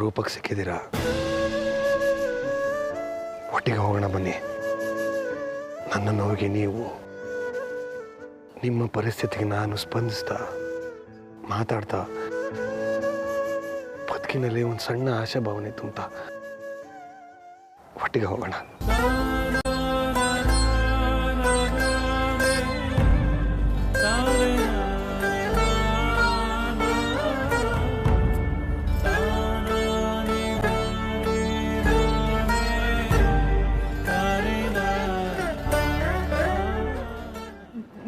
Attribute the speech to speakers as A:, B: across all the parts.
A: ಅಪರೂಪಕ್ಕೆ ಸಿಕ್ಕಿದ್ದೀರಾ. ಒಟ್ಟಿಗೆ ಹೋಗೋಣ ಬನ್ನಿ. ನನ್ನ ನೋವಿಗೆ ನೀವು, ನಿಮ್ಮ ಪರಿಸ್ಥಿತಿಗೆ ನಾನು ಸ್ಪಂದಿಸ್ತಾ ಮಾತಾಡ್ತಾ ಬದುಕಿನಲ್ಲಿ ಒಂದು ಸಣ್ಣ ಆಶಾ ಭಾವನೆ ತುಂಬ್ತಾ ಒಟ್ಟಿಗೆ ಹೋಗೋಣ.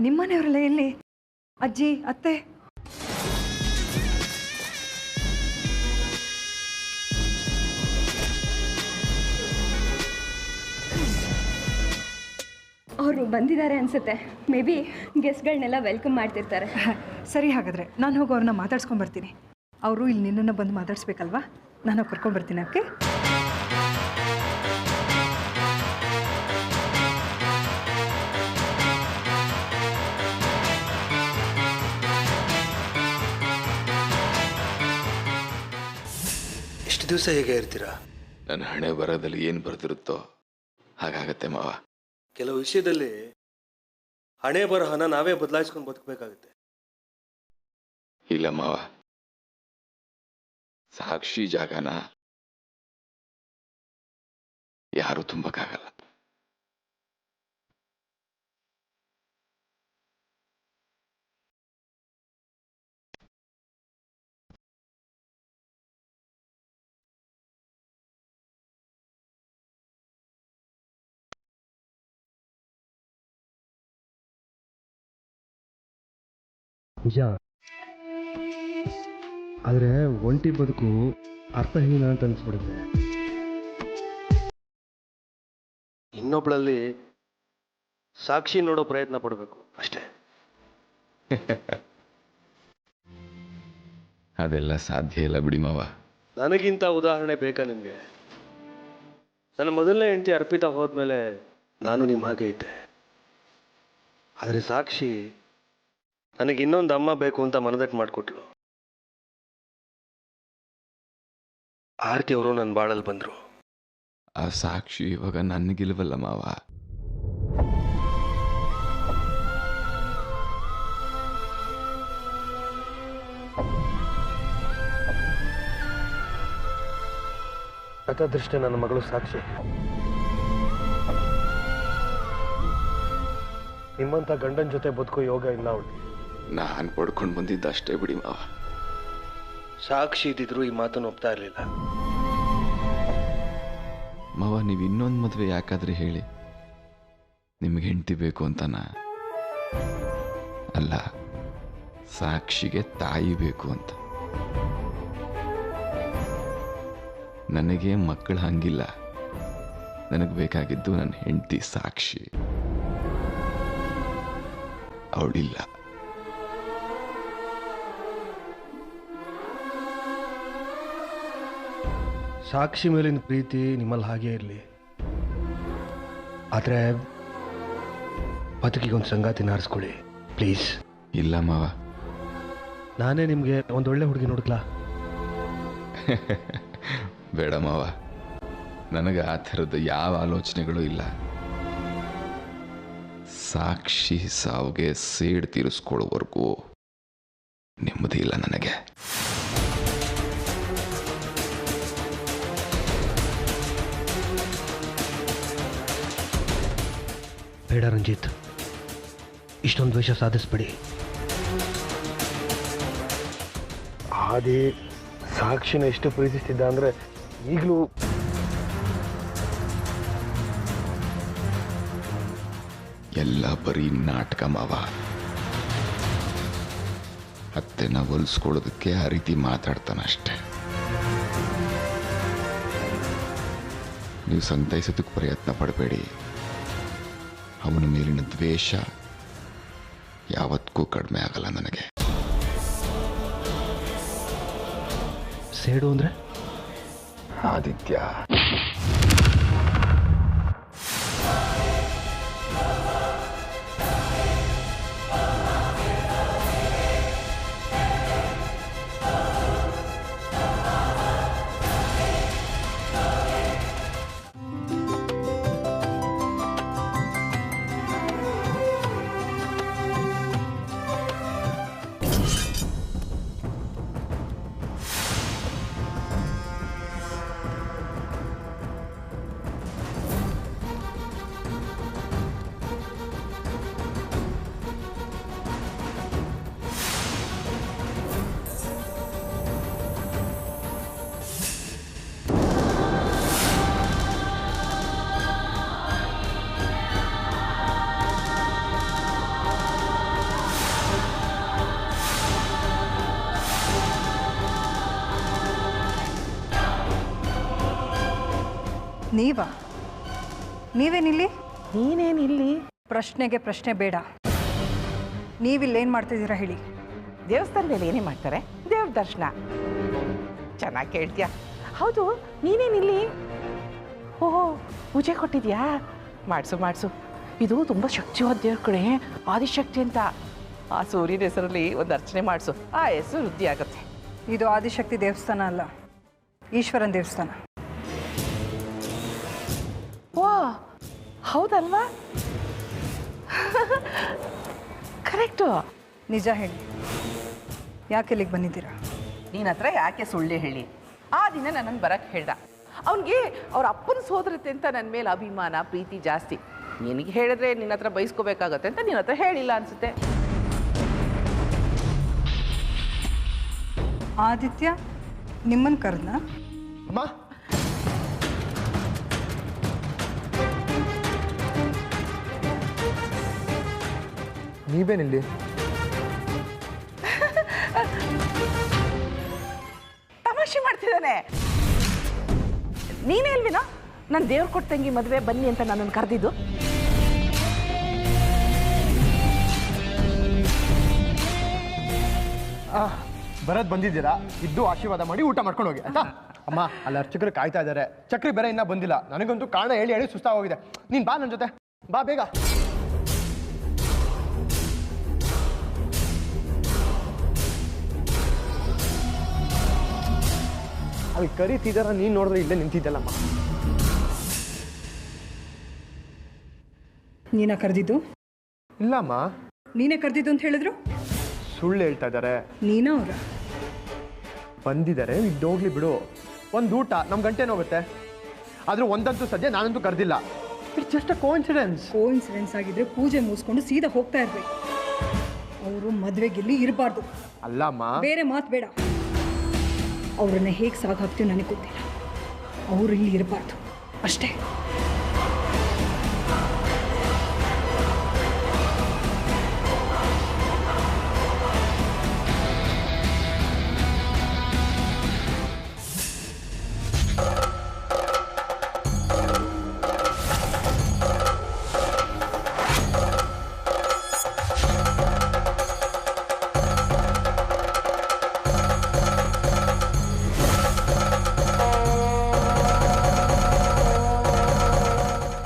B: ನಿಮ್ಮನೆಯವರೆಲ್ಲ ಎಲ್ಲಿ? ಅಜ್ಜಿ, ಅತ್ತೆ?
C: ಅವರು ಬಂದಿದ್ದಾರೆ ಅನ್ಸುತ್ತೆ. ಮೇ ಬಿ ಗೆಸ್ಟ್ಗಳನ್ನೆಲ್ಲ ವೆಲ್ಕಮ್ ಮಾಡ್ತಿರ್ತಾರೆ.
B: ಸರಿ, ಹಾಗಾದರೆ ನಾನು ಹೋಗಿ ಅವ್ರನ್ನ ಮಾತಾಡ್ಸ್ಕೊಂಬರ್ತೀನಿ. ಅವರು ಇಲ್ಲಿ ನಿನ್ನನ್ನು ಬಂದು ಮಾತಾಡಿಸ್ಬೇಕಲ್ವಾ? ನಾನು ಕರ್ಕೊಂಬರ್ತೀನಿ. ಓಕೆ?
A: ಎಷ್ಟು ದಿವಸ ಹೇಗೆ ಇರ್ತೀರಾ?
D: ನನ್ನ ಹಣೆ ಬರದಲ್ಲಿ ಏನು ಬರೆದಿರುತ್ತೋ ಹಾಗಾಗತ್ತೆ ಮಾವ.
A: ಕೆಲವು ವಿಷಯದಲ್ಲಿ ಹಣೆ ಬರಹನ ನಾವೇ ಬದಲಾಯಿಸ್ಕೊಂಡು ಬದುಕಬೇಕಾಗುತ್ತೆ.
D: ಇಲ್ಲ ಮಾವ, ಸಾಕ್ಷಿ ಜಾಗನ ಯಾರೂ ತುಂಬಕ್ಕಾಗಲ್ಲ.
A: ನಿಜ, ಆದರೆ ಒಂಟಿ ಬದುಕು ಅರ್ಥಹೀನ ಅಂತ ಅನಿಸ್ಬಿಡುತ್ತೆ. ಇನ್ನೊಬ್ಳಲ್ಲಿ ಸಾಕ್ಷಿ ನೋಡೋ ಪ್ರಯತ್ನ ಪಡಬೇಕು ಅಷ್ಟೇ.
D: ಅದೆಲ್ಲ ಸಾಧ್ಯ ಇಲ್ಲ ಬಿಡಿ ಮಾವ.
A: ನನಗಿಂತ ಉದಾಹರಣೆ ಬೇಕಾ ನಿಮಗೆ? ನನ್ನ ಮೊದಲನೇ ಹೆಂಡತಿ ಅರ್ಪಿತಾ ಹೋದ್ಮೇಲೆ ನಾನು ನಿಮ್ಮ ಹಾಗೆ ಇದ್ದೆ. ಆದರೆ ಸಾಕ್ಷಿ ನನಗೆ ಇನ್ನೊಂದು ಅಮ್ಮ ಬೇಕು ಅಂತ ಮನದಟ್ಟು ಮಾಡಿಕೊಟ್ಲು. ಆರತಿ ಅವರು ನನ್ನ ಬಾಳಲ್ಲಿ ಬಂದರು.
D: ಆ ಸಾಕ್ಷಿ ಇವಾಗ ನನಗಿಲ್ವಲ್ಲ ಮಾವ.
A: ಗತದೃಷ್ಟ ನನ್ನ ಮಗಳು ಸಾಕ್ಷಿ. ನಿಮ್ಮಂಥ ಗಂಡನ ಜೊತೆ ಬದುಕೋ ಯೋಗ ಇಲ್ಲ ಅವಳು.
D: ನಾನು ಪಡ್ಕೊಂಡು ಬಂದಿದ್ದಷ್ಟೇ ಬಿಡಿ ಮಾವ.
A: ಸಾಕ್ಷಿ ಇದ್ದಿದ್ರು ಈ ಮಾತನ್ನು ಒಪ್ತಾ ಇರಲಿಲ್ಲ.
D: ಮಾವ, ನೀವು ಇನ್ನೊಂದು ಮದುವೆ ಯಾಕಾದ್ರೆ ಹೇಳಿ? ನಿಮ್ಗೆ ಹೆಂಡತಿ ಬೇಕು ಅಂತನ? ಅಲ್ಲ, ಸಾಕ್ಷಿಗೆ ತಾಯಿ ಬೇಕು ಅಂತ. ನನಗೆ ಮಕ್ಕಳು ಹಂಗಿಲ್ಲ. ನನಗೆ ಬೇಕಾಗಿದ್ದು ನನ್ನ ಹೆಂಡತಿ ಸಾಕ್ಷಿ. ಅವಳಿಲ್ಲ.
A: ಸಾಕ್ಷಿ ಮೇಲಿನ ಪ್ರೀತಿ ನಿಮ್ಮಲ್ಲಿ ಹಾಗೇ ಇರಲಿ. ಆದರೆ ಬದುಕಿಗೊಂದು ಸಂಗಾತಿನ ಆರಿಸ್ಕೊಳ್ಳಿ ಪ್ಲೀಸ್.
D: ಇಲ್ಲ ಮಾವ.
A: ನಾನೇ ನಿಮಗೆ ಒಂದೊಳ್ಳೆ ಹುಡುಗಿ ನೋಡ್ಲಾ?
D: ಬೇಡ ಮಾವ, ನನಗೆ ಆ ಥರದ ಯಾವ ಆಲೋಚನೆಗಳು ಇಲ್ಲ. ಸಾಕ್ಷಿ ಸಾವಿಗೆ ಸೇಡ್ ತೀರಿಸ್ಕೊಳ್ಳೋವರೆಗೂ ನೆಮ್ಮದಿ ಇಲ್ಲ ನನಗೆ.
A: ಬೇಡ ರಂಜಿತ್, ಇಷ್ಟೊಂದು ದ್ವೇಷ ಸಾಧಿಸ್ಬೇಡಿ. ಆದಿ ಸಾಕ್ಷಿನ ಎಷ್ಟು ಪ್ರೀತಿಸ್ತಿದ್ದ ಅಂದರೆ ಈಗಲೂ
D: ಎಲ್ಲ ಬರೀ ನಾಟಕ ಮಾವ. ಅತ್ತೆನ ಹೊಲಿಸ್ಕೊಳ್ಳೋದಕ್ಕೆ ಆ ರೀತಿ ಮಾತಾಡ್ತಾನಷ್ಟೆ. ನೀವು ಸಂತೈಸೋದಕ್ಕೆ ಪ್ರಯತ್ನ ಪಡಬೇಡಿ. ಅವನ ಮೇಲಿನ ದ್ವೇಷ ಯಾವತ್ತೂ ಕಡಿಮೆ ಆಗಲ್ಲ ನನಗೆ.
A: ಸೇಡು ಅಂದರೆ
D: ಆದಿತ್ಯ.
B: ನೀವೇನಿಲ್ಲಿ?
E: ನೀನೇನಿಲ್ಲಿ?
B: ಪ್ರಶ್ನೆಗೆ ಪ್ರಶ್ನೆ ಬೇಡ. ನೀವಿಲ್ಲೇನು ಮಾಡ್ತಿದ್ದೀರಾ ಹೇಳಿ?
E: ದೇವಸ್ಥಾನದಲ್ಲಿ ಏನೇ ಮಾಡ್ತಾರೆ? ದೇವ್ರ ದರ್ಶನ. ಚೆನ್ನಾಗಿ ಕೇಳ್ತೀಯ. ಹೌದು, ನೀನೇನಿಲ್ಲಿ? ಓಹೋ, ಪೂಜೆ ಕೊಟ್ಟಿದ್ಯಾ? ಮಾಡಿಸು. ಇದು ತುಂಬ ಶಕ್ತಿವಾದ ದೇವ್ರ ಕಡೆ, ಆದಿಶಕ್ತಿ ಅಂತ. ಆ ಸೂರ್ಯನ ಹೆಸರಲ್ಲಿ ಒಂದು ಅರ್ಚನೆ ಮಾಡಿಸು, ಆ ಹೆಸರು ವೃದ್ಧಿ ಆಗುತ್ತೆ.
B: ಇದು ಆದಿಶಕ್ತಿ ದೇವಸ್ಥಾನ ಅಲ್ಲ, ಈಶ್ವರನ ದೇವಸ್ಥಾನ.
E: ಓ, ಹೌದಲ್ವಾ? ಕರೆಕ್ಟು.
B: ನಿಜ ಹೇಳಿ, ಯಾಕೆ ಇಲ್ಲಿಗೆ ಬಂದಿದ್ದೀರಾ?
E: ನಿನ್ನ ಹತ್ರ ಯಾಕೆ ಸುಳ್ಳು ಹೇಳಿ? ಆ ದಿನ ನನ್ನನ್ನು ಬರಕ್ಕೆ ಹೇಳ್ದ. ಅವನಿಗೆ ಅವ್ರ ಅಪ್ಪನ ಸೋದರತೆ ಅಂತ ನನ್ನ ಮೇಲೆ ಅಭಿಮಾನ ಪ್ರೀತಿ ಜಾಸ್ತಿ. ನಿನಗೆ ಹೇಳಿದ್ರೆ ನಿನ್ನ ಹತ್ರ ಬಯಸ್ಕೋಬೇಕಾಗತ್ತೆ ಅಂತ ನಿನ್ನ ಹತ್ರ ಹೇಳಿಲ್ಲ ಅನ್ಸುತ್ತೆ.
B: ಆದಿತ್ಯ ನಿಮ್ಮನ್ನು ಕರೆದ್ನಾ?
F: ಅಮ್ಮ, ನೀವೇನಿಲ್ಲಿ?
E: ತಮಾಷೆ ಮಾಡ್ತಿದ್ದಾನೆ. ನೀನೇ ಅಲ್ವಿನಾ ನನ್ನ ದೇವ್ರ ಕೊಟ್ಟ ತಂಗಿ ಮದುವೆ ಬನ್ನಿ ಅಂತ ನನ್ನನ್ನು ಕರೆದಿದ್ದು?
F: ಬರೋದು ಬಂದಿದ್ದೀರಾ, ಇದ್ದು ಆಶೀರ್ವಾದ ಮಾಡಿ ಊಟ ಮಾಡ್ಕೊಂಡು ಹೋಗಿ ಆಯ್ತಾ? ಅಮ್ಮ, ಅಲ್ಲಿ ಅರ್ಚಕರು ಕಾಯ್ತಾ ಇದ್ದಾರೆ. ಚಕ್ರಿ ಬೇರೆ ಇನ್ನೂ ಬಂದಿಲ್ಲ. ನನಗಂತೂ ಕಾರಣ ಹೇಳಿ ಸುಸ್ತಾಗೋಗಿದೆ. ನೀನು ಬಾ ನನ್ನ ಜೊತೆ, ಬಾ ಬೇಗ. ಅಲ್ಲಿ ಕರೀತಿದಾರ, ನೀನು ನೋಡಿದ್ರೆ ಇಲ್ಲೇ ನಿಂತಿದ್ದಲ್ಲಮ್ಮ.
B: ನೀನ ಕರೆದಿದ್ದು?
F: ಇಲ್ಲಮ್ಮ,
B: ನೀನೇ ಕರೆದಿದ್ದು ಅಂತ ಹೇಳಿದ್ರು.
F: ಸುಳ್ಳು ಹೇಳ್ತಾ ಇದ್ದಾರೆ.
B: ನೀನಾ ಅವರ?
F: ಬಂದಿದ್ದಾರೆ, ಇದ್ದೋಗ್ಲಿ ಬಿಡು. ಒಂದು ಊಟ ನಮ್ಮ ಗಂಟೆನ ಹೋಗುತ್ತೆ. ಆದ್ರೆ ಒಂದಂತೂ ಸದ್ಯ ನಾನಂತೂ ಕರೆದಿಲ್ಲ. ಇಟ್ಸ್ ಜಸ್ಟ್ ಅ
B: ಕೋಇನ್ಸಿಡೆನ್ಸ್ ಆಗಿದ್ರೆ ಪೂಜೆ ಮುಗಿಸ್ಕೊಂಡು ಸೀದಾ ಹೋಗ್ತಾ ಇರ್ಬೇಕು. ಅವರು ಮದುವೆಗಿಲ್ಲಿ ಇರಬಾರ್ದು.
F: ಅಲ್ಲಮ್ಮ,
B: ಬೇರೆ ಮಾತು ಬೇಡ. ಅವ್ರನ್ನ ಹೇಗೆ ಸಾಗ ಹಾಕ್ತೀವಿ ನನಗೆ ಗೊತ್ತಿಲ್ಲ. ಅವರು ಇಲ್ಲಿ ಇರಬಾರ್ದು ಅಷ್ಟೇ.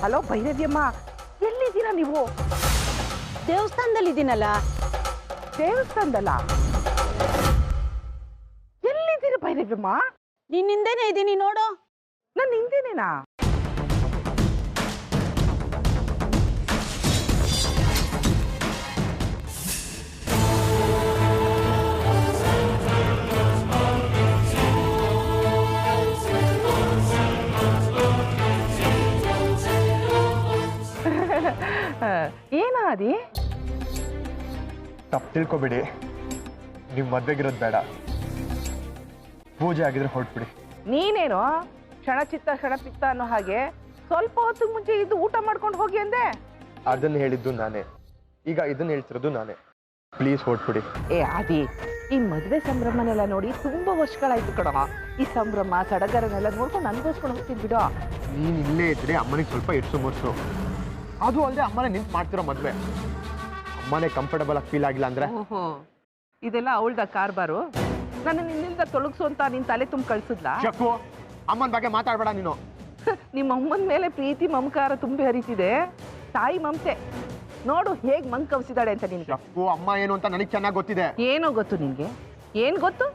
E: ಹಲೋ ಭೈರವ್ಯಮ್ಮ, ಎಲ್ಲಿದ್ದೀರಾ ನೀವು?
G: ದೇವಸ್ಥಾನದಲ್ಲಿದ್ದೀನಲ್ಲ.
E: ದೇವಸ್ಥಾನದಲ್ಲ? ಎಲ್ಲಿದ್ದೀರಾ ಭೈರವ್ಯಮ್ಮ?
G: ನಿನ್ನ ಹಿಂದೆನೇ ಇದ್ದೀನಿ ನೋಡು.
E: ನನ್ನ ಹಿಂದೆನೇನಾ? ಏನಾದಿ?
F: ತಪ್ಪು ತಿಳ್ಕೊಬೇಡಿ. ನೀವು ಮದ್ವೆಗಿರೋದು ಬೇಡ. ಪೂಜೆ ಆಗಿದ್ರೆ ಹೊರಟ್ಬಿಡಿ.
E: ನೀನೇನು ಕ್ಷಣಚಿತ್ತ ಕ್ಷಣಪಿತ್ತ ಅನ್ನೋ ಹಾಗೆ ಸ್ವಲ್ಪ ಹೊತ್ತು ಮುಂಚೆ ಇದ್ದು ಊಟ ಮಾಡ್ಕೊಂಡು ಹೋಗಿ ಅಂದೆ.
F: ಅದನ್ನ ಹೇಳಿದ್ದು ನಾನೇ, ಈಗ ಇದನ್ನ ಹೇಳ್ತಿರೋದು ನಾನೇ. ಪ್ಲೀಸ್ ಹೊರಟ್ಬಿಡಿ.
E: ಏ ಆದಿ, ಈ ಮದುವೆ ಸಂಭ್ರಮನೆಲ್ಲ ನೋಡಿ ತುಂಬಾ ವರ್ಷಗಳಾಯ್ತು ಕಣ. ಈ ಸಂಭ್ರಮ ಸಡಗರನೆಲ್ಲ ನೋಡ್ಕೊಂಡು ಅನ್ಭವಿಸ್ಕೊಂಡು ಹೋಗ್ತೀನಿ ಬಿಡು.
F: ನೀನು ಇಲ್ಲೇ ಇದ್ರೆ ಅಮ್ಮನಿಗೆ ಸ್ವಲ್ಪ ಇಡ್ಸು ಮುರ್ಸು. ಅದು ಅಲ್ಲದೆ ಅಮ್ಮನೇ ನಿಂತು ಮಾಡ್ತಿರೋ ಮದುವೆ. ಅಮ್ಮನೇ ಕಂಫರ್ಟಬಲ್ ಆಗಿ ಫೀಲ್ ಆಗಿಲ್ಲ ಅಂದ್ರೆ?
E: ಓಹೋ, ಇದೆಲ್ಲ ಅವಳ್ದ ಕಾರ್ಬಾರು. ನನ್ನ ನಿನ್ನಿಂದ ತೊಳಗಿಸು ಅಂತ ನಿನ್ ತಲೆ ತುಂಬ ಕಳ್ಸಿದ್ಲ?
F: ಶಕ್ಕು, ಅಮ್ಮನ ಬಗ್ಗೆ ಮಾತಾಡ್ಬೇಡ ನೀನು.
E: ನಿಮ್ಮ ಅಮ್ಮನ ಮೇಲೆ ಪ್ರೀತಿ ಮಮಕಾರ ತುಂಬಿ ಹರಿತಿದೆ. ತಾಯಿ ಮಮತೆ ನೋಡು ಹೇಗ್ ಮಂಗ್ ಕವ್ಸಿದಾಳೆ ಅಂತ ನಿನ್ಗೆ.
F: ಶಕ್ಕು, ಅಮ್ಮ ಏನು ಅಂತ ನನಗೆ ಚೆನ್ನಾಗಿ ಗೊತ್ತಿದೆ.
E: ಏನೋ ಗೊತ್ತು ನಿನ್ಗೆ? ಏನ್ ಗೊತ್ತು?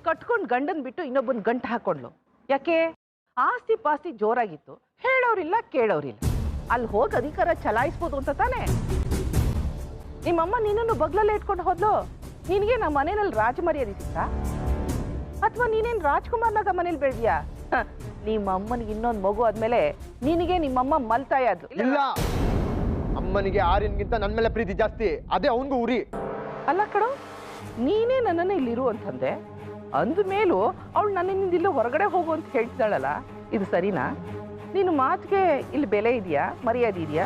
E: ಕಟ್ಕೊಂಡು ಗಂಡನ್ ಬಿಟ್ಟು ಇನ್ನೊಬ್ಬನ್ ಗಂಟು ಹಾಕೊಂಡ್ಲು. ಯಾಕೆ? ಆಸ್ತಿ ಪಾಸ್ತಿ ಜೋರಾಗಿತ್ತು, ಹೇಳೋರಿಲ್ಲ ಕೇಳೋರಿಲ್ಲ. ಅಲ್ಲಿ ಹೋಗಿ ಅಧಿಕಾರ ಚಲಾಯಿಸ್ಬೋದು ಅಂತ ತಾನೆ. ನಿಮ್ಮಮ್ಮ ನಿನ್ನನ್ನು ಬಗ್ಲಲ್ಲೇ ಇಟ್ಕೊಂಡು ಹೋದ್ಲು. ನಿನಗೆ ನಮ್ಮ ಮನೆಯಲ್ಲಿ ರಾಜಮರ್ಯಾದೆ ಸಿಗ್ತಾ? ಅಥವಾ ನೀನೇನು ರಾಜ್ಕುಮಾರ್ನಾಗ ಮನೇಲಿ ಬೆಳೆದ್ಯಾ? ನಿಮ್ಮ ಅಮ್ಮನಿಗೆ ಇನ್ನೊಂದು ಮಗು ಆದ್ಮೇಲೆ ನಿನಗೆ ನಿಮ್ಮಮ್ಮ ಮಲ್ತಾಯ ಆದ್ಲು.
F: ಇಲ್ಲ, ಅಮ್ಮನಿಗೆ ಆರ್ಯನ್ಗಿಂತ ನನ್ನ ಮೇಲೆ ಪ್ರೀತಿ ಜಾಸ್ತಿ. ಅದೇ ಅವನಿಗೂ ಉರಿ.
E: ಅಲ್ಲ ಕಣೋ, ನೀನೇ ನನ್ನನ್ನು ಇಲ್ಲಿರು ಅಂತಂದೆ. ಅಂದ ಮೇಲೂ ಅವಳು ನನ್ನಿಂದ ಇಲ್ಲಿ ಹೊರಗಡೆ ಹೋಗು ಅಂತ ಹೇಳ್ತಿದ್ದಾಳಲ್ಲ, ಇದು ಸರಿನಾ? ನೀನು ಮಾತಿಗೆ ಇಲ್ಲಿ ಬೆಲೆ ಇದೆಯಾ, ಮರ್ಯಾದೆ ಇದೆಯಾ?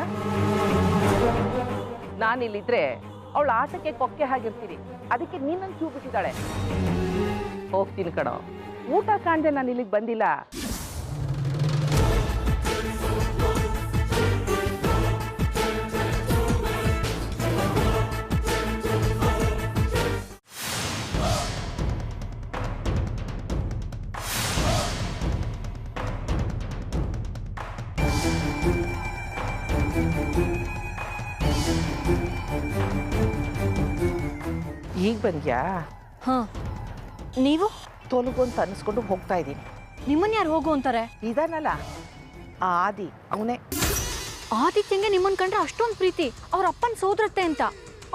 E: ನಾನಿಲ್ಲಿದ್ರೆ ಅವಳು ಆಟಕ್ಕೆ ಕೊಕ್ಕೆ ಹಾಗಿರ್ತೀನಿ. ಅದಕ್ಕೆ ನೀನನ್ನು ಚೂ ಬಿಟ್ಟಿದ್ದಾಳೆ. ಹೋಗ್ತೀನಿ ಕಣೋ, ಊಟ ಕಾಣ್ದೆ ನಾನು ಇಲ್ಲಿಗೆ ಬಂದಿಲ್ಲ. ಈಗ ಬಂದ್ಯಾ?
G: ಹಾಂ, ನೀವು
E: ತೊಲಗೊಂತ ಅನಿಸ್ಕೊಂಡು ಹೋಗ್ತಾ ಇದ್ದೀನಿ.
G: ನಿಮ್ಮನ್ನ ಯಾರು ಹೋಗು ಅಂತಾರೆ?
E: ಇದಾನಲ್ಲ ಆ ಆದಿ, ಅವನೇ.
G: ಆದಿತ್ಯಂಗೆ ನಿಮ್ಮನ್ನ ಕಂಡ್ರೆ ಅಷ್ಟೊಂದು ಪ್ರೀತಿ, ಅವ್ರ ಅಪ್ಪನ ಸೋದರತ್ತೆ ಅಂತ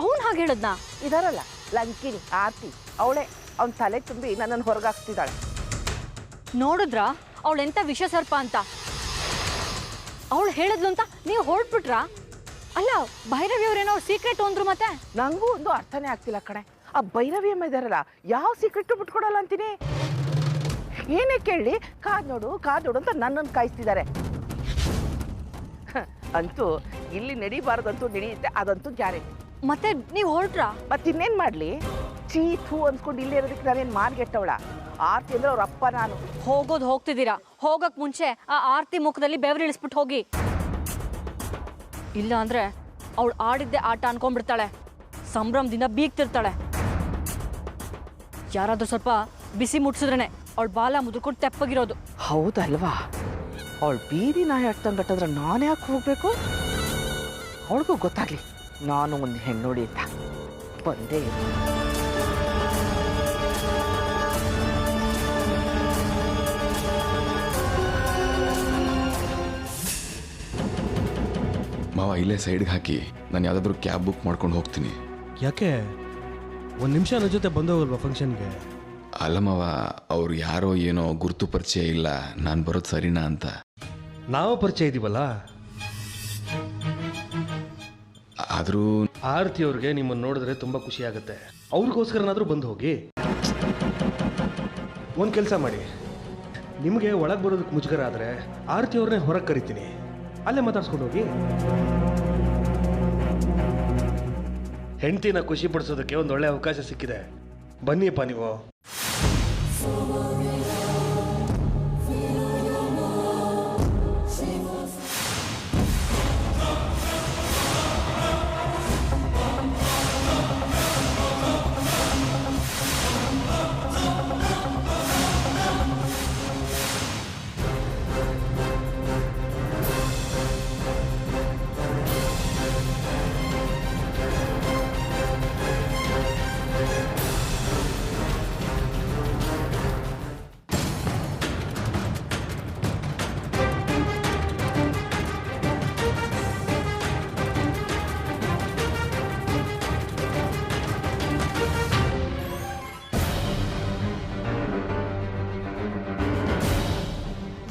G: ಅವನು ಹಾಗೆ ಹೇಳದ್ನಾ?
E: ಇದಾರಲ್ಲ ಲಂಕಿನಿ, ಆರ್ತಿ, ಅವಳೇ ಅವನ ತಲೆ ತುಂಬಿ ನನ್ನನ್ನು ಹೊರಗಾಕ್ತಿದ್ದಾಳೆ.
G: ನೋಡಿದ್ರಾ ಅವಳು ಎಂತ ವಿಷ ಸರ್ಪ ಅಂತ? ಅವಳು ಹೇಳಿದ್ಲು ಅಂತ ನೀವು ಹೊರಟ್ಬಿಟ್ರಾ? ಅಲ್ಲ, ಭೈರವಿ ಅವ್ರೇನೋ ಸೀಕ್ರೆಟ್ ಅಂದ್ರು ಮತ್ತೆ?
E: ನಂಗೂ ಒಂದು ಅರ್ಥನೇ ಆಗ್ತಿಲ್ಲ ಕಣೆ. ಆ ಭೈರವಿ ಅಮ್ಮ ಇದಾರಲ್ಲ, ಯಾವ ಸೀಕ್ರೆಟ್ ಬಿಟ್ಕೊಡಲ್ಲ ಅಂತೀನಿ. ಏನೇ ಕೇಳಿ ಕಾದ್ ನೋಡು ಅಂತ ನನ್ನನ್ನು ಕಾಯಿಸ್ತಿದ್ದಾರೆ. ಅಂತೂ ಇಲ್ಲಿ ನಡಿಬಾರ್ದಂತೂ ನಡೆಯುತ್ತೆ, ಅದಂತೂ ಗ್ಯಾರಂಟಿ.
G: ಮತ್ತೆ ನೀವು ಹೊರಟ್ರಾ?
E: ಮತ್ತಿನ್ನೇನು ಮಾಡಲಿ? ಚೀತು ಅನ್ಸ್ಕೊಂಡು ಇಲ್ಲೇ ಇರೋದಕ್ಕೆ ನಾನೇನು ಮಾರ್ಗೆಟ್ಟವಳ? ಆರ್ತಿ ಅಂದ್ರೆ ಅವ್ರ ಅಪ್ಪ ನಾನು.
G: ಹೋಗೋದು ಹೋಗ್ತಿದ್ದೀರಾ, ಹೋಗಕ್ ಮುಂಚೆ ಆ ಆರ್ತಿ ಮುಖದಲ್ಲಿ ಬೆವರಿಳಿಸ್ಬಿಟ್ಟು ಹೋಗಿ. ಇಲ್ಲ ಅಂದ್ರೆ ಅವಳು ಆಡಿದ್ದೆ ಆಟ ಅನ್ಕೊಂಡ್ಬಿಡ್ತಾಳೆ, ಸಂಭ್ರಮದಿಂದ ಬೀಗ್ತಿರ್ತಾಳೆ. ಯಾರಾದ್ರೂ ಸ್ವಲ್ಪ ಬಿಸಿ ಮುಟ್ಸಿದ್ರೇನೆ ಅವಳು ಬಾಲ ಮುದ್ಕೊಂಡು ತೆಪ್ಪಗಿರೋದು.
E: ಹೌದಲ್ವಾ? ಅವಳು ಬೀದಿ ನಾಯಿ ಆಡ್ತಂಗಟ್ಟಂದ್ರೆ ನಾನು ಯಾಕೆ ಹೋಗ್ಬೇಕು? ಅವಳಿಗೂ ಗೊತ್ತಾಗ್ಲಿ ನಾನು ಒಂದು ಹೆಣ್ಣೋಡಿ ಅಂತ. ಬಂದೇ
D: ಮಾವ ಇಲ್ಲೇ ಸೈಡ್ಗೆ ಹಾಕಿ, ನಾನು ಯಾವುದಾದ್ರೂ ಕ್ಯಾಬ್ ಬುಕ್ ಮಾಡ್ಕೊಂಡು ಹೋಗ್ತೀನಿ.
A: ಯಾಕೆ? ಒಂದು ನಿಮಿಷ ನನ್ನ ಜೊತೆ ಬಂದವಲ್ವಾ ಫಂಕ್ಷನ್ಗೆ?
D: ಅಲ್ಲ ಮಾವ, ಅವ್ರು ಯಾರೋ ಏನೋ ಗುರುತು ಪರಿಚಯ ಇಲ್ಲ, ನಾನು ಬರೋದು ಸರಿನಾ ಅಂತ.
A: ನಾವು ಪರಿಚಯ ಇದೀವಲ್ಲ.
D: ಆದರೂ
A: ಆರತಿ ಅವ್ರಿಗೆ ನಿಮ್ಮನ್ನು ನೋಡಿದ್ರೆ ತುಂಬ ಖುಷಿ ಆಗುತ್ತೆ. ಅವ್ರಿಗೋಸ್ಕರನಾದರೂ ಬಂದು ಹೋಗಿ. ಒಂದು ಕೆಲಸ ಮಾಡಿ, ನಿಮಗೆ ಒಳಗೆ ಬರೋದಕ್ಕೆ ಮುಜುಗರ ಆದರೆ ಆರತಿ ಅವ್ರನ್ನೇ ಹೊರಗೆ ಕರಿತೀನಿ, ಅಲ್ಲೇ ಮಾತಾಡ್ಸ್ಕೊಂಡು ಹೋಗಿ. ಹೆಂಡತಿನ ಖುಷಿ ಪಡಿಸೋದಕ್ಕೆ ಒಂದು ಒಳ್ಳೆ ಅವಕಾಶ ಸಿಕ್ಕಿದೆ, ಬನ್ನಿಪ್ಪ ನೀವು.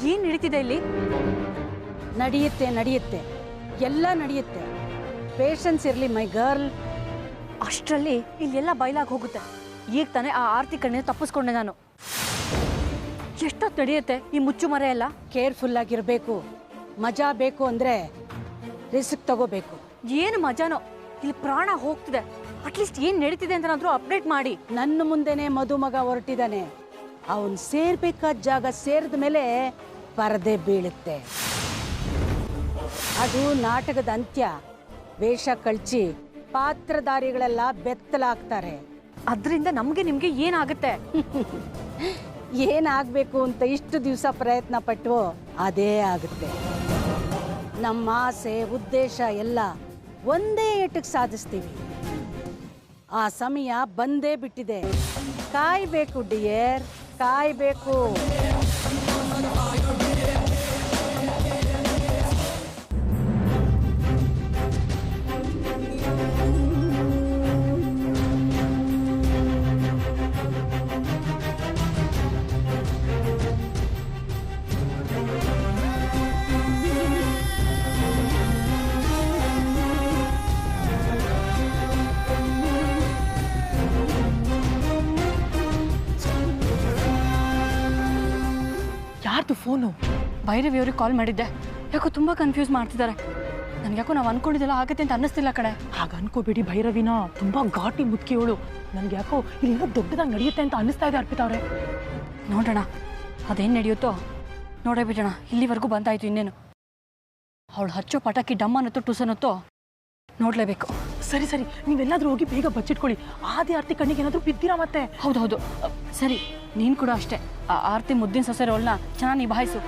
G: ಏನ್ ನಡೀತಿದೆ ಇಲ್ಲಿ?
H: ನಡೆಯುತ್ತೆ, ಎಲ್ಲ ನಡೆಯುತ್ತೆ. ಪೇಷನ್ಸ್ ಇರಲಿ ಮೈ ಗರ್ಲ್.
G: ಅಷ್ಟರಲ್ಲಿ ಇಲ್ಲೆಲ್ಲ ಬಯಲಾಗಿ ಹೋಗುತ್ತೆ. ಈಗ ತಾನೇ ಆ ಆರ್ತಿ ಕಣ್ಣಿಂದ ತಪ್ಪಿಸ್ಕೊಂಡೆ ನಾನು. ಎಷ್ಟೊತ್ತು ನಡೆಯುತ್ತೆ ಈ ಮುಚ್ಚು ಮರೆ ಎಲ್ಲ?
H: ಕೇರ್ಫುಲ್ ಆಗಿರಬೇಕು. ಮಜಾ ಬೇಕು ಅಂದ್ರೆ ರಿಸ್ಕ್ ತಗೋಬೇಕು.
G: ಏನು ಮಜಾನೋ, ಇಲ್ಲಿ ಪ್ರಾಣ ಹೋಗ್ತಿದೆ. ಅಟ್ಲೀಸ್ಟ್ ಏನ್ ನಡೀತಿದೆ ಅಂತನಾದ್ರೂ ಅಪ್ಡೇಟ್ ಮಾಡಿ.
H: ನನ್ನ ಮುಂದೆನೆ ಮದುಮಗ ಹೊರಟಿದ್ದಾನೆ. ಅವನ್ ಸೇರ್ಬೇಕಾದ ಜಾಗ ಸೇರಿದ ಮೇಲೆ ಪರದೆ ಬೀಳುತ್ತೆ. ಅದು ನಾಟಕದ ಅಂತ್ಯ. ವೇಷ ಕಳ್ಚಿ ಪಾತ್ರಧಾರಿಗಳೆಲ್ಲ ಬೆತ್ತಲಾಗ್ತಾರೆ.
G: ಅದರಿಂದ ನಿಮ್ಗೆ ಏನಾಗುತ್ತೆ?
H: ಏನಾಗಬೇಕು ಅಂತ ಇಷ್ಟು ದಿವಸ ಪ್ರಯತ್ನ ಪಟ್ಟು ಅದೇ ಆಗುತ್ತೆ. ನಮ್ಮ ಆಸೆ ಉದ್ದೇಶ ಎಲ್ಲ ಒಂದೇ ಏಟಕ್ಕೆ ಸಾಧಿಸ್ತೀವಿ. ಆ ಸಮಯ ಬಂದೇ ಬಿಟ್ಟಿದೆ. ಕಾಯ್ಬೇಕು ಡಿಯರ್, ಕಾಯ್ಬೇಕು.
G: ಯಾರ್ದು ಫೋನು? ಭೈರವಿ ಅವ್ರಿಗೆ ಕಾಲ್ ಮಾಡಿದ್ದೆ. ಯಾಕೋ ತುಂಬಾ ಕನ್ಫ್ಯೂಸ್ ಮಾಡ್ತಿದ್ದಾರೆ. ನನ್ಗ್ಯಾಕೋ ನಾವು ಅನ್ಕೊಂಡಿದ್ದೆಲ್ಲ ಆಗತ್ತೆ ಅಂತ ಅನ್ನಿಸ್ತಿಲ್ಲ ಕಡೆ.
I: ಹಾಗ ಅನ್ಕೋಬೇಡಿ, ಭೈರವಿನ ತುಂಬಾ ಘಾಟಿ ಮುದುಕಿಯವಳು. ನನ್ಗೆ ಯಾಕೋ ಇಲ್ಲೇನೋ ದೊಡ್ಡದಾಗಿ ನಡೆಯುತ್ತೆ ಅಂತ ಅನ್ನಿಸ್ತಾ ಇದೆ ಅರ್ಪಿತಾ ಅವ್ರೆ.
G: ನೋಡೋಣ ಅದೇನು ನಡೆಯುತ್ತೋ ನೋಡೇ ಬಿಡೋಣ. ಇಲ್ಲಿವರೆಗೂ ಬಂದಾಯ್ತು, ಇನ್ನೇನು ಅವಳು ಹಚ್ಚೋ ಪಟಾಕಿ ಡಮ್ಮನತ್ತೋ ಟುಸನತ್ತೋ ನೋಡ್ಲೇಬೇಕು.
I: ಸರಿ ನೀವೆಲ್ಲಾದ್ರೂ ಹೋಗಿ ಬೇಗ ಬಚ್ಚಿಟ್ಕೊಳ್ಳಿ. ಆದಿ ಆರ್ತಿ ಕಣ್ಣಿಗೆ ಏನಾದ್ರೂ ಬಿದ್ದಿರಾ ಮತ್ತೆ?
G: ಹೌದು ಸರಿ, ನೀನು ಕೂಡ ಅಷ್ಟೇ. ಆ ಆರ್ತಿ ಮುದ್ದಿನ ಸೊಸೆ ರೋಲ್ನ ಚೆನ್ನಾಗಿ ನಿಭಾಯಿಸು.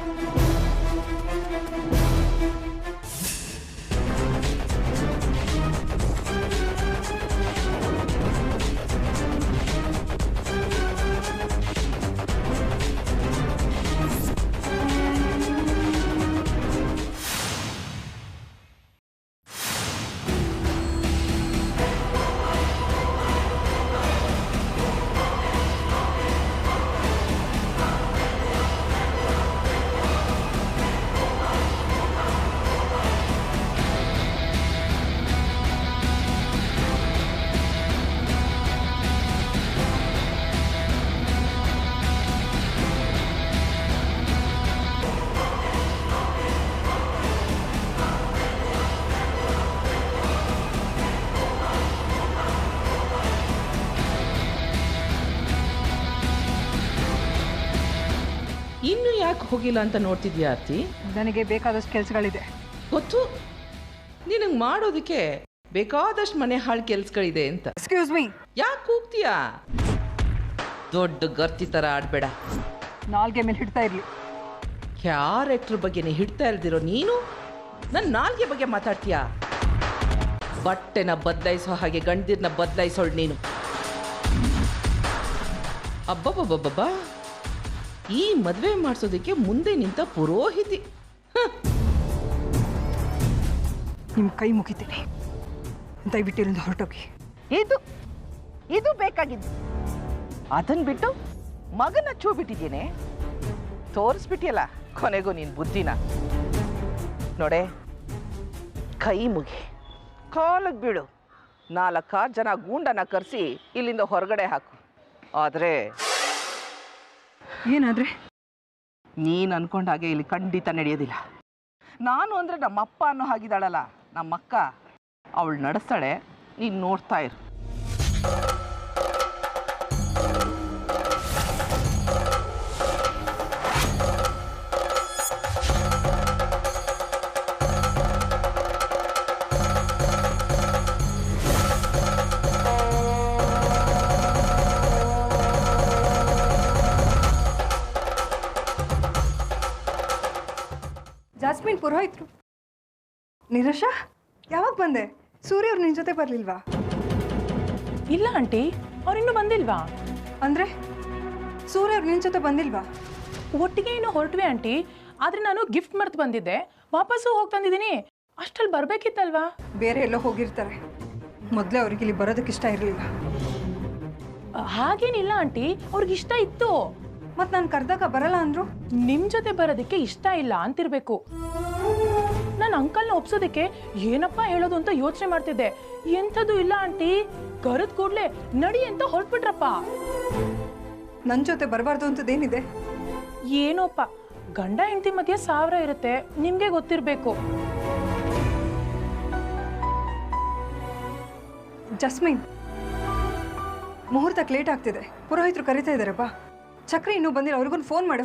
E: ಹೋಗಿಲ್ಲ ಅಂತ ನೋಡ್ತಿದ್ಯಾ ಆರ್ತಿ?
B: ನನಗೆ ಬೇಕಾದಷ್ಟು ಕೆಲಸಗಳಿದೆ.
E: ಗೊತ್ತು, ನಿನಗೆ ಮಾಡೋದಕ್ಕೆ ಬೇಕಾದಷ್ಟು ಮನೆ ಹಾಳು ಕೆಲ್ಸಗಳಿದೆ ಅಂತ.
B: Excuse me.
E: ಯಾಕೆ ಕೂಗ್ತೀಯಾ? ದೊಡ್ಡ ಗರ್ತಿ ಥರ ಆಡಬೇಡ.
B: ನಾಲ್ಗೆ ಮೇಲೆ ಹಿಡ್ತಾ ಇರಲಿ.
E: ಕ್ಯಾರೆಕ್ಟರ್ ಬಗ್ಗೆನೇ ಹಿಡ್ತಾ ಇಲ್ದಿರೋ ನೀನು ನನ್ನ ನಾಲ್ಗೆ ಬಗ್ಗೆ ಮಾತಾಡ್ತೀಯಾ? ಬಟ್ಟೆನ ಬದಲಾಯಿಸೋ ಹಾಗೆ ಗಂಡಿರ್ನ ಬದಲಾಯಿಸೋಳು ನೀನು. ಅಬ್ಬಬ್ಬಬ್ಬಬ್ಬ, ಈ ಮದುವೆ ಮಾಡಿಸೋದಕ್ಕೆ ಮುಂದೆ ನಿಂತ ಪುರೋಹಿತಿ.
B: ನಿಮ್ಮ ಕೈ ಮುಗಿತೀನಿ, ದಯವಿಟ್ಟು ಇಲ್ಲಿಂದ ಹೊರಟೋಗಿ.
E: ಇದು ಬೇಕಾಗಿದ್ದು. ಅದನ್ನ ಬಿಟ್ಟು ಮಗನ ಚೂ ಬಿಟ್ಟಿದ್ದೇನೆ. ತೋರಿಸ್ಬಿಟ್ಟಿಯಲ್ಲ ಕೊನೆಗೂ ನೀನು ಬುದ್ಧಿನ. ನೋಡೆ, ಕೈ ಮುಗಿ, ಕಾಲಿಗೆ ಬೀಳು. 4 ಜನ ಗೂಂಡನ ಕರೆಸಿ ಇಲ್ಲಿಂದ ಹೊರಗಡೆ ಹಾಕು. ಆದರೆ
B: ಏನಾದ್ರೆ
E: ನೀನು ಅನ್ಕೊಂಡಾಗೆ ಇಲ್ಲಿ ಖಂಡಿತ ನಡೆಯೋದಿಲ್ಲ. ನಾನು ಅಂದರೆ ನಮ್ಮಪ್ಪ ಅನ್ನೋ ಹಾಗಿದ್ದಾಳಲ್ಲ ನಮ್ಮಕ್ಕ, ಅವಳು ನಡೆಸ್ತಾಳೆ, ನೀನು ನೋಡ್ತಾ ಇರು.
B: ಜಾಸ್ಮಿನ್ ಪುರೋಹಿತ್ರು. ನಿರಶಾ, ಯಾವಾಗ ಬಂದೆ? ಸೂರ್ಯ ಅವ್ರು ನಿನ್ನ ಜೊತೆ ಬರಲಿಲ್ವಾ?
I: ಇಲ್ಲ ಆಂಟಿ, ಅವ್ರಿನ್ನೂ ಬಂದಿಲ್ವಾ?
B: ಅಂದರೆ ಸೂರ್ಯ ಅವ್ರು ನಿನ್ನ ಜೊತೆ ಬಂದಿಲ್ವಾ?
I: ಒಟ್ಟಿಗೆ ಇನ್ನೂ ಹೊರಟ್ವಿ ಆಂಟಿ, ಆದರೆ ನಾನು ಗಿಫ್ಟ್ ಮರ್ತು ಬಂದಿದ್ದೆ, ವಾಪಸ್ಸು ಹೋಗಿ ತಂದಿದ್ದೀನಿ. ಅಷ್ಟಲ್ಲಿ ಬರಬೇಕಿತ್ತಲ್ವಾ?
B: ಬೇರೆ ಎಲ್ಲೋ ಹೋಗಿರ್ತಾರೆ. ಮೊದಲೇ ಅವ್ರಿಗೆ ಇಲ್ಲಿ ಬರೋದಕ್ಕೆ ಇಷ್ಟ ಇರಲಿಲ್ಲ.
I: ಹಾಗೇನಿಲ್ಲ ಆಂಟಿ, ಅವ್ರಿಗೆ ಇಷ್ಟ ಇತ್ತು.
B: ಮತ್ತು ನಾನು ಕರೆದಾಗ ಬರಲ್ಲ ಅಂದರು.
I: ನಿಮ್ಮ ಜೊತೆ ಬರೋದಕ್ಕೆ ಇಷ್ಟ ಇಲ್ಲ ಅಂತಿರ್ಬೇಕು. ನನ್ನ ಅಂಕಲ್ನ ಒಪ್ಸೋದಕ್ಕೆ ಏನಪ್ಪ ಹೇಳೋದು ಅಂತ ಯೋಚನೆ ಮಾಡ್ತಿದ್ದೆ. ಎಂಥದ್ದು ಇಲ್ಲ ಆಂಟಿ, ಕರೆದ ಕೂಡಲೇ ನಡಿ ಅಂತ ಹೊರಟ್ಬಿಟ್ರಪ್ಪ.
B: ನನ್ನ ಜೊತೆ ಬರಬಾರ್ದು ಅಂತದೇನಿದೆ?
I: ಏನೋಪ್ಪ, ಗಂಡ ಹೆಂಡತಿ ಮಧ್ಯೆ 1000 ಇರುತ್ತೆ, ನಿಮಗೆ ಗೊತ್ತಿರಬೇಕು.
B: ಜಸ್ಮಿನ್, ಮುಹೂರ್ತಕ್ಕೆ ಲೇಟ್ ಆಗ್ತಿದೆ, ಪುರೋಹಿತರು ಕರೀತಾ ಇದ್ದಾರಪ್ಪ. ಚಕ್ರಿ ಇನ್ನೂ ಬಂದಿಲ್ಲ, ಅವ್ರಿಗೊಂದು ಫೋನ್ ಮಾಡು.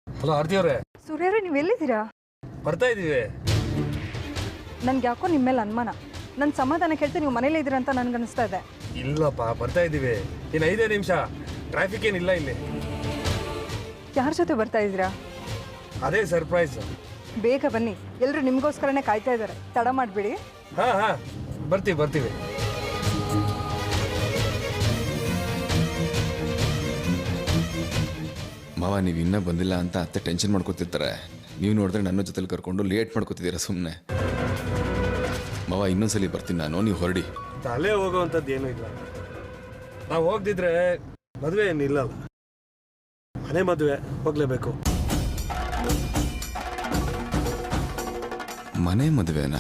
J: ಹಲೋ ಆರತಿ ಅವರೇ.
B: ಸೂರ್ಯರೇ, ನೀವು ಎಲ್ಲಿದ್ದೀರಾ?
J: ಬರ್ತಾ ಇದ್ದೀವಿ.
B: ನನ್ಗೆ ಯಾಕೋ ನಿಮ್ಮ ಮೇಲೆ ಅನುಮಾನ. ನನ್ನ ಸಮಾಧಾನ ಕೇಳ್ತೀನಿ, ನೀವು ಮನೇಲಿ ಇದ್ದೀರಾ ಅಂತ ನನ್ಗನ್ನಿಸ್ತಾ ಇದೆ.
J: ಇಲ್ಲಪ್ಪ, ಬರ್ತಾ ಇದ್ದೀವಿ. ಇನ್ನು 5 ನಿಮಿಷ, ಟ್ರಾಫಿಕ್ ಏನಿಲ್ಲ ಇಲ್ಲಿ.
B: ಯಾರ ಜೊತೆ ಬರ್ತಾ ಇದ್ದೀರಾ?
J: ಅದೇ ಸರ್ಪ್ರೈಸ್.
B: ಬೇಗ ಬನ್ನಿ, ಎಲ್ಲರೂ ನಿಮಗೋಸ್ಕರನೇ ಕಾಯ್ತಾ ಇದ್ದಾರೆ. ತಡ ಮಾಡಬೇಡಿ.
J: ಹಾಂ ಬರ್ತೀವಿ.
D: ಮಾವ, ನೀವು ಇನ್ನೂ ಬಂದಿಲ್ಲ ಅಂತ ಅತ್ತೆ ಟೆನ್ಷನ್ ಮಾಡ್ಕೊತಿರ್ತಾರೆ. ನೀವು ನೋಡಿದ್ರೆ ನನ್ನ ಜೊತೆಲಿ ಕರ್ಕೊಂಡು ಲೇಟ್ ಮಾಡ್ಕೊತಿದ್ದೀರಾ ಸುಮ್ಮನೆ. ಮಾವ, ಇನ್ನೊಂದ್ಸಲಿ ಬರ್ತೀನಿ ನಾನು, ನೀವು ಹೊರಡಿ.
J: ತಲೆ ಹೋಗೋವಂಥದ್ದು ಏನೂ ಇಲ್ಲ. ನಾವು ಹೋಗ್ದಿದ್ರೆ ಮದುವೆ ಏನಿಲ್ಲಲ್ಲ. ಮನೆ ಮದುವೆ ಹೋಗ್ಲೇಬೇಕು.
D: ಮನೆ ಮದುವೆನಾ?